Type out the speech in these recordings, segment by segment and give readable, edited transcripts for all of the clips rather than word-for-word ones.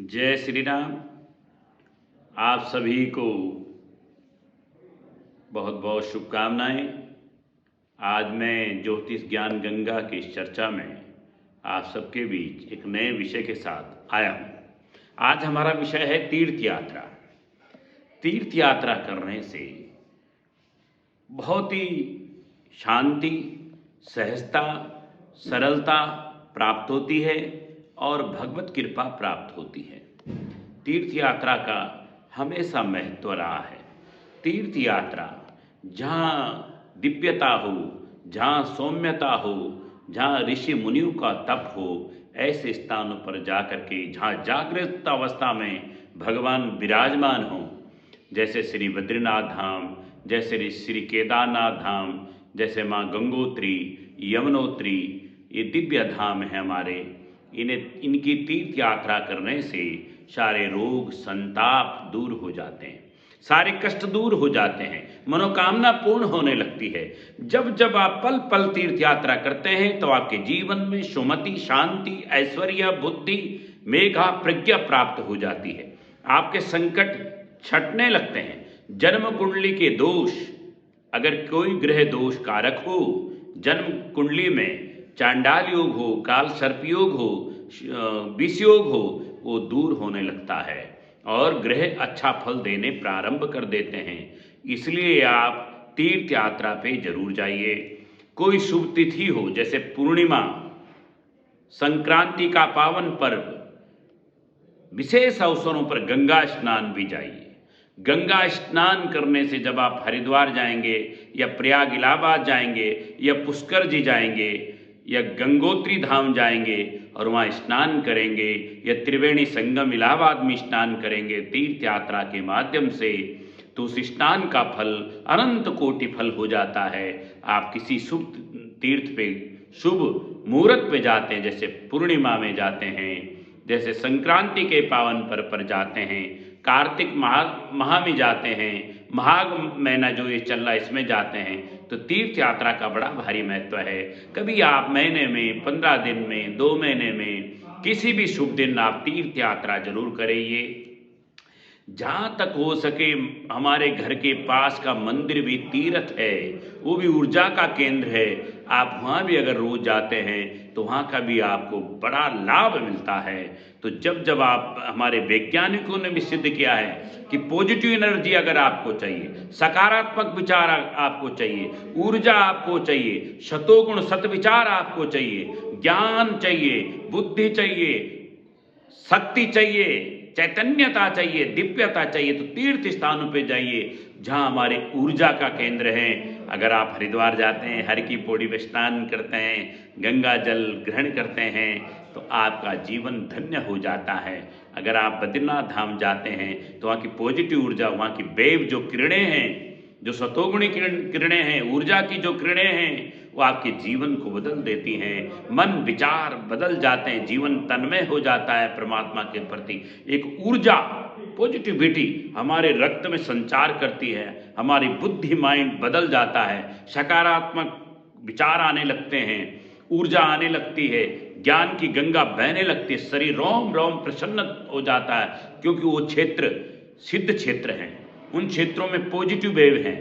जय श्री राम। आप सभी को बहुत बहुत शुभकामनाएं। आज मैं ज्योतिष ज्ञान गंगा की इस चर्चा में आप सबके बीच एक नए विषय के साथ आया हूँ। आज हमारा विषय है तीर्थ यात्रा। तीर्थ यात्रा करने से बहुत ही शांति, सहजता, सरलता प्राप्त होती है और भगवत कृपा प्राप्त होती है। तीर्थ यात्रा का हमेशा महत्व रहा है। तीर्थ यात्रा जहाँ दिव्यता हो, जहाँ सौम्यता हो, जहाँ ऋषि मुनियों का तप हो, ऐसे स्थानों पर जाकर के जहाँ जागृत अवस्था में भगवान विराजमान हो, जैसे श्री बद्रीनाथ धाम, जैसे श्री केदारनाथ धाम, जैसे माँ गंगोत्री, यमुनोत्री, ये दिव्य धाम है हमारे। इनकी तीर्थ यात्रा करने से सारे रोग संताप दूर हो जाते हैं, सारे कष्ट दूर हो जाते हैं, मनोकामना पूर्ण होने लगती है। जब जब आप पल पल तीर्थ यात्रा करते हैं तो आपके जीवन में सुमति, शांति, ऐश्वर्य, बुद्धि, मेधा, प्रज्ञा प्राप्त हो जाती है। आपके संकट छटने लगते हैं। जन्म कुंडली के दोष, अगर कोई ग्रह दोष कारक हो, जन्म कुंडली में चांडाल योग हो, काल सर्प योग हो, विष योग हो, वो दूर होने लगता है और ग्रह अच्छा फल देने प्रारंभ कर देते हैं। इसलिए आप तीर्थ यात्रा पे जरूर जाइए। कोई शुभ तिथि हो, जैसे पूर्णिमा, संक्रांति का पावन पर्व, विशेष अवसरों पर गंगा स्नान भी जाइए। गंगा स्नान करने से जब आप हरिद्वार जाएंगे या प्रयाग इलाहाबाद जाएंगे या पुष्कर जी जाएंगे या गंगोत्री धाम जाएंगे और वहाँ स्नान करेंगे या त्रिवेणी संगम इलाहाबाद में स्नान करेंगे तीर्थ यात्रा के माध्यम से, तो उस स्नान का फल अनंत कोटि फल हो जाता है। आप किसी शुभ तीर्थ पे, शुभ मुहूर्त पे जाते हैं, जैसे पूर्णिमा में जाते हैं, जैसे संक्रांति के पावन पर्व पर जाते हैं, कार्तिक माह में जाते हैं, माघ महीना जो ये चल रहा है इसमें जाते हैं, तो तीर्थ यात्रा का बड़ा भारी महत्व है। कभी आप महीने में, 15 दिन में, 2 महीने में, किसी भी शुभ दिन आप तीर्थ यात्रा जरूर करिए। जहाँ तक हो सके हमारे घर के पास का मंदिर भी तीर्थ है, वो भी ऊर्जा का केंद्र है। आप वहाँ भी अगर रोज जाते हैं तो वहाँ का भी आपको बड़ा लाभ मिलता है। तो जब जब आप, हमारे वैज्ञानिकों ने भी सिद्ध किया है कि पॉजिटिव एनर्जी अगर आपको चाहिए, सकारात्मक विचार आपको चाहिए, ऊर्जा आपको चाहिए, शतोगुण सतविचार आपको चाहिए, ज्ञान चाहिए, बुद्धि चाहिए, शक्ति चाहिए, चैतन्यता चाहिए, दिव्यता चाहिए, तो तीर्थ स्थानों पे जाइए जहाँ हमारे ऊर्जा का केंद्र है। अगर आप हरिद्वार जाते हैं, हर की पौड़ी में स्नान करते हैं, गंगा जल ग्रहण करते हैं, तो आपका जीवन धन्य हो जाता है। अगर आप बद्रीनाथ धाम जाते हैं तो वहाँ की पॉजिटिव ऊर्जा, वहाँ की वेव जो किरणें हैं, जो सतोगुणी किरणें हैं, ऊर्जा की जो किरणें हैं, वो आपके जीवन को बदल देती हैं। मन विचार बदल जाते हैं, जीवन तन्मय हो जाता है परमात्मा के प्रति। एक ऊर्जा, पॉजिटिविटी हमारे रक्त में संचार करती है, हमारी बुद्धि, माइंड बदल जाता है, सकारात्मक विचार आने लगते हैं, ऊर्जा आने लगती है, ज्ञान की गंगा बहने लगती है, शरीर रोम रोम प्रसन्न हो जाता है, क्योंकि वो क्षेत्र सिद्ध क्षेत्र हैं। उन क्षेत्रों में पॉजिटिव वेव हैं,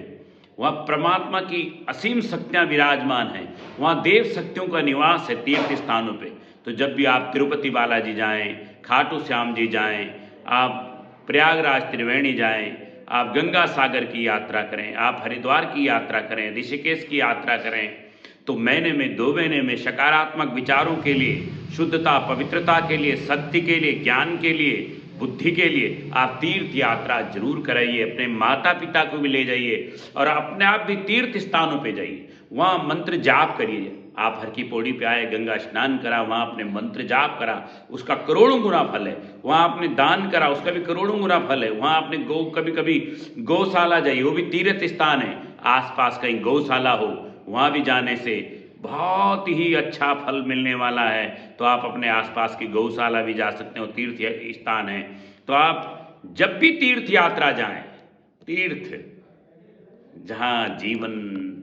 वहाँ परमात्मा की असीम शक्तियाँ विराजमान हैं, वहाँ देव शक्तियों का निवास है तीर्थ स्थानों पे। तो जब भी आप तिरुपति बालाजी जाएं, खाटू श्याम जी जाएं, आप प्रयागराज त्रिवेणी जाएं, आप गंगा सागर की यात्रा करें, आप हरिद्वार की यात्रा करें, ऋषिकेश की यात्रा करें, तो महीने में, 2 महीने में सकारात्मक विचारों के लिए, शुद्धता, पवित्रता के लिए, शक्ति के लिए, ज्ञान के लिए, बुद्धि के लिए आप तीर्थ यात्रा जरूर कराइए। अपने माता पिता को भी ले जाइए और अपने आप भी तीर्थ स्थानों पे जाइए, वहाँ मंत्र जाप करिए। आप हर की पौड़ी पे आए, गंगा स्नान करा, वहाँ आपने मंत्र जाप करा, उसका करोड़ों गुना फल है। वहाँ आपने दान करा, उसका भी करोड़ों गुना फल है। वहाँ आपने कभी कभी गौशाला जाइए, वो भी तीर्थ स्थान है। आसपास कहीं गौशाला हो, वहाँ भी जाने से बहुत ही अच्छा फल मिलने वाला है। तो आप अपने आसपास की गौशाला भी जा सकते हो, तीर्थ स्थान है। तो आप जब भी तीर्थ यात्रा जाएं, तीर्थ जहाँ जीवन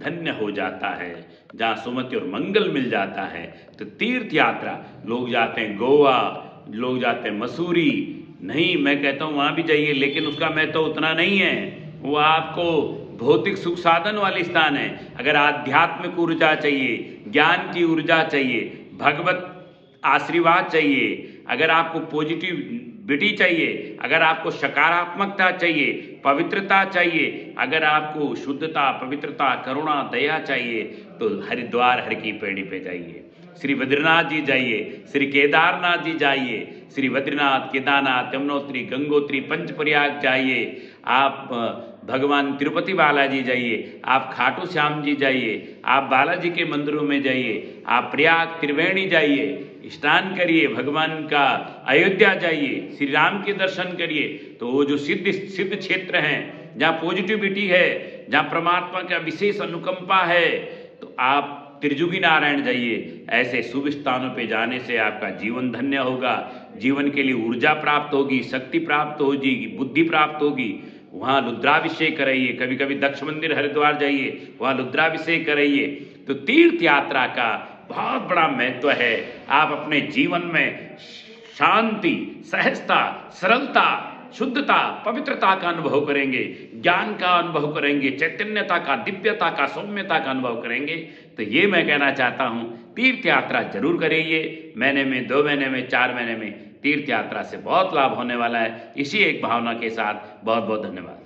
धन्य हो जाता है, जहाँ सुमति और मंगल मिल जाता है, तो तीर्थ यात्रा लोग जाते हैं गोवा, लोग जाते हैं मसूरी, नहीं, मैं कहता हूँ वहाँ भी जाइए, लेकिन उसका महत्व उतना नहीं है। वो आपको भौतिक सुख साधन वाले स्थान है। अगर आध्यात्मिक ऊर्जा चाहिए, ज्ञान की ऊर्जा चाहिए, भगवत आशीर्वाद चाहिए, अगर आपको पॉजिटिविटी चाहिए, अगर आपको सकारात्मकता चाहिए, पवित्रता चाहिए, अगर आपको शुद्धता, पवित्रता, करुणा, दया चाहिए, तो हरिद्वार हर की पैड़ी पे जाइए, श्री बद्रीनाथ जी जाइए, श्री केदारनाथ जी जाइए, श्री बद्रीनाथ, केदारनाथ, यमुनोत्री, गंगोत्री, पंचप्रयाग जाइए, आप भगवान तिरुपति बालाजी जाइए, आप खाटू श्याम जी जाइए, आप बालाजी के मंदिरों में जाइए, आप प्रयाग त्रिवेणी जाइए, स्नान करिए, भगवान का अयोध्या जाइए, श्री राम के दर्शन करिए। तो वो जो सिद्ध क्षेत्र हैं, जहाँ पॉजिटिविटी है, जहाँ परमात्मा का विशेष अनुकंपा है, तो आप त्रिजुगी नारायण जाइए। ऐसे शुभ स्थानों पे जाने से आपका जीवन धन्य होगा, जीवन के लिए ऊर्जा प्राप्त होगी, शक्ति प्राप्त होगी, बुद्धि प्राप्त होगी। वहाँ रुद्राभिषेक कराइए, कभी कभी दक्ष मंदिर हरिद्वार जाइए, वहाँ रुद्राभिषेक कराइए। तो तीर्थ यात्रा का बहुत बड़ा महत्व है। आप अपने जीवन में शांति, सहजता, सरलता, शुद्धता, पवित्रता का अनुभव करेंगे, ज्ञान का अनुभव करेंगे, चैतन्यता का, दिव्यता का, सौम्यता का अनुभव करेंगे। तो ये मैं कहना चाहता हूँ, तीर्थ यात्रा जरूर करिए। महीने में, 2 महीने में, 4 महीने में तीर्थ यात्रा से बहुत लाभ होने वाला है। इसी एक भावना के साथ बहुत बहुत धन्यवाद।